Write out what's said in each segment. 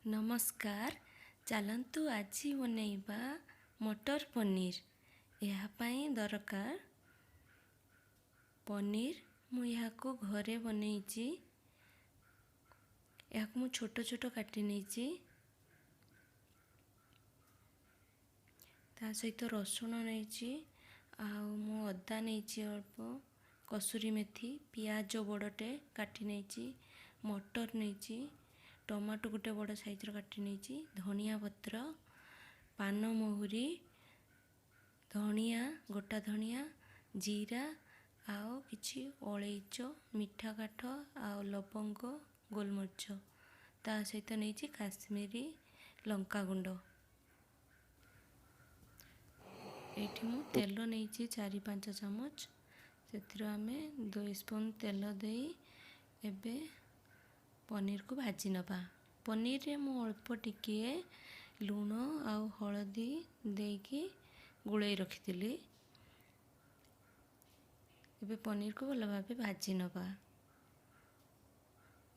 नमस्कार। चलतु आज बनैबा मटर पनीर। यह पाई दरकार पनीर मु को घरे बनैछि। यह मु छोट छोट काटी नैछि। ता सहित रसुण नैछि आउ मु अदा नैछि अल्प, कसुरी मेथी, पियाज बड़टे काटी नैछि, मटर नैछि, टमाटो गोटे बड़ साइजर काटी नैछि, धनिया पत्र, पान महुरी, धनिया गोटा धनिया, जीरा आउ किछि अलैच, मीठा काठ आउ लवंग, गोलमरिच। ता सहित नैछि काश्मीरी लंका गुंड। एठी मु तेल नैछि 4-5 चमच। से आमे 2 स्पून तेल देई एबे पनीर को भाजी नबा। पनीर रे मु अल्प टिकिए लूण आउ हळदी देकी गुळै रखिथिली। एबे पनीर को भल भाबे भाजी नबा।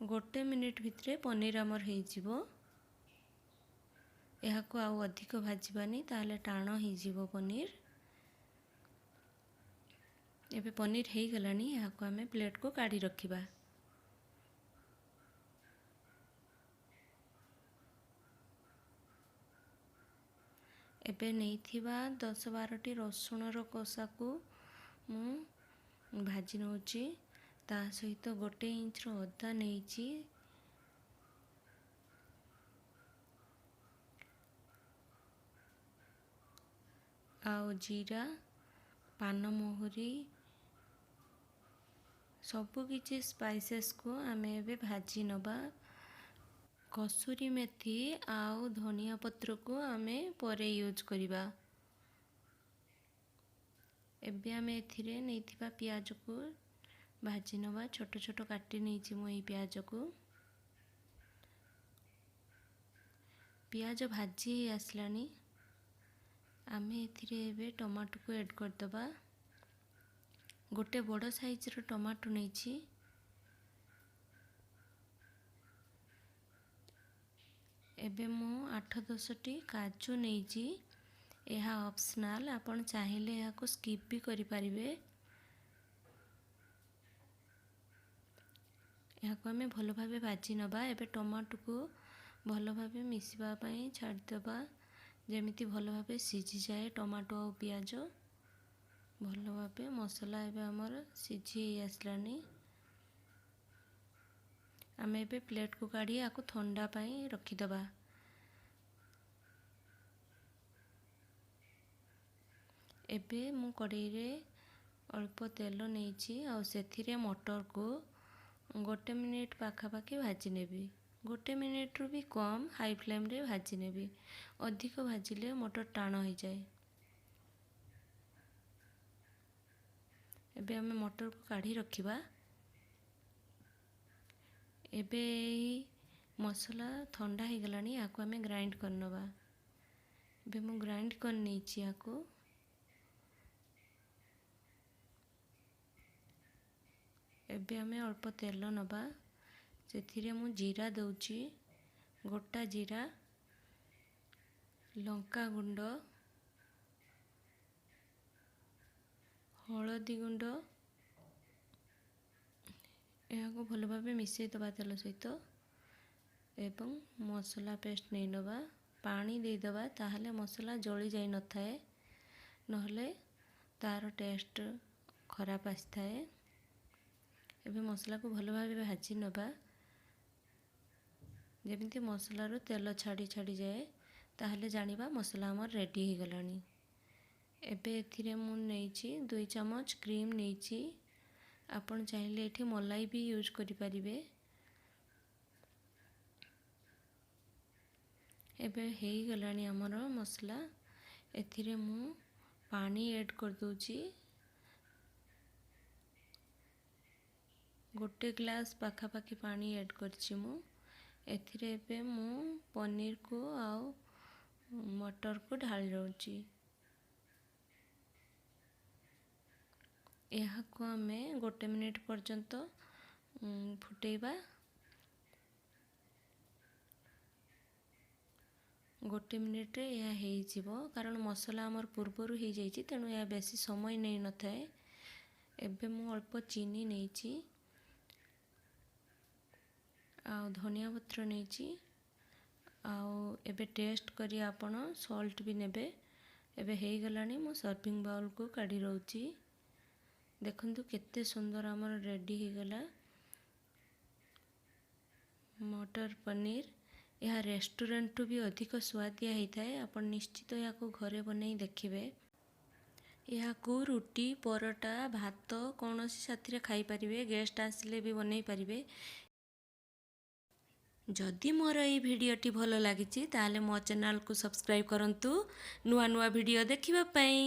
1 मिनिट भितरे पनीर हमर हेइ जिवो। यहा को आउ अधिक भाजीबानी ताले टाण हेइ जिवो पनीर। एबे पनीर हेइ गलानी। यहा को हमें प्लेट को काढी रखिबा। एबे नैथिबा 10-12 रसुण रो कोसा को मु भाजी नौची। ता सहित 1 इंच रो अदा नैची। आउ जीरा, पान महुरी सबु किछि स्पाइसेस को आमे एबे भाजी नबा। कसुरी मेथी आउ धनिया पत्र को आमे परे यूज करिबा। एबे आमे एथिरे नैथिबा पियाज को भाजी नबा। छोट छोट काटी नैछि मु एई पियाज को। पियाज भाजी आसलानी। आमे एथिरे एबे टमाटो को ऐड कर दबा। गोटे बड़ साइज रो टमाटो नैछि। एबे मु 8-10 टी काजू नैछि। यह ऑप्शनल, आपण चाहिले या को स्किप भी करि परिबे। यह को हमें भलो भाबे भाजी नबा। एबे टमाटो को भलो भाबे मिसिबा पई छाड़ दबा, जेमिति भलो भाबे सिझी जाए टमाटो और पियाज। भलो भाबे मसाला एबे हमर सिझी आसलानी। आमे एबे प्लेट को काढी आको ठंडा पई रखि दबा। एबे मु कढ़ाई रे अल्प तेल नैछि और सेथिरे मटर को 1 मिनिट पाखापाखि भाजी नेबी। 1 मिनिट रु भी कम हाई फ्लेम रे भाजी नेबी। अधिक भाजिले मटर टाण हो जाए। एबे हमें मटर को काढ़ी रखिबा। एबे मसाला ठंडा हो गलानी। याको हमें ग्राइंड करनबा। एबे मु ग्राइंड कर नैछि याको। एबे हमें अल्प तेल नबा। सेथिरे मु जीरा दउची, गोटा जीरा, लंका गुंड, हळदी गुंड को भल भाबे मिसई दबा तेल सहित। एवं मसला पेस्ट नहीं नबा। पानी दे दबा, ताहले मसला जली जाई न थाए, नहले तार टेस्ट खराब आसी थाए। एबे मसला को भल भाबे भाजी नबा, जेमिति मसला रो तेल छाड़ी छाड़ी जाए, ताहले जानिबा मसला हमर रेडी हो गलानी। एबे एथिरे मु नैछि 2 चम्मच क्रीम नैछि। आपण चाहिले एठी मलाई भी यूज करि परिबे। एबे हेइ गलानी हमर मसला। एथिरे मु पानी ऐड कर दोची। 1 ग्लास पाखापाखि पानी ऐड करछि मु। एथिरे एबे मु पनीर को आउ मटर को ढाल दउची। यहा को हमें 1 मिनिट पर्यंत फुटेबा। ଗୋଟେ ମିନିଟ୍ରେ ଏହା ହେଇଯିବ, କାରଣ ମସଲା ଆମର ପୂର୍ବରୁ ହେଇଯାଇଛି, ତେଣୁ ଏହା ବେଶୀ ସମୟ ନେଇନଥାଏ। ଏବେ ମୁଁ ଅଳ୍ପ ଚିନି ନେଇଛି ଆଉ ଧନିଆ ପତ୍ର ନେଇଛି। ଆଉ ଏବେ ଟେଷ୍ଟ କରି ଆପଣ ସଲ୍ଟ ବି ନେବେ। ଏବେ ହେଇଗଲାଣି, ମୁଁ ସର୍ଭିଂ ବାଉଲ୍କୁ କାଢ଼ି ରହୁଛି। ଦେଖନ୍ତୁ କେତେ ସୁନ୍ଦର ଆମର ରେଡ଼ି ହେଇଗଲା ମଟର ପନିର। ଏହା ରେଷ୍ଟୁରାଣ୍ଟରୁ ବି ଅଧିକ ସୁଆଦିଆ ହେଇଥାଏ। ଆପଣ ନିଶ୍ଚିତ ଏହାକୁ ଘରେ ବନେଇ ଦେଖିବେ। ଏହାକୁ ରୁଟି, ପରଟା, ଭାତ କୌଣସି ସାଥିରେ ଖାଇପାରିବେ। ଗେଷ୍ଟ ଆସିଲେ ବି ବନେଇ ପାରିବେ। ଯଦି ମୋର ଏହି ଭିଡ଼ିଓଟି ଭଲ ଲାଗିଛି ତାହେଲେ ମୋ ଚ୍ୟାନେଲକୁ ସବସ୍କ୍ରାଇବ୍ କରନ୍ତୁ ନୂଆ ନୂଆ ଭିଡ଼ିଓ ଦେଖିବା ପାଇଁ।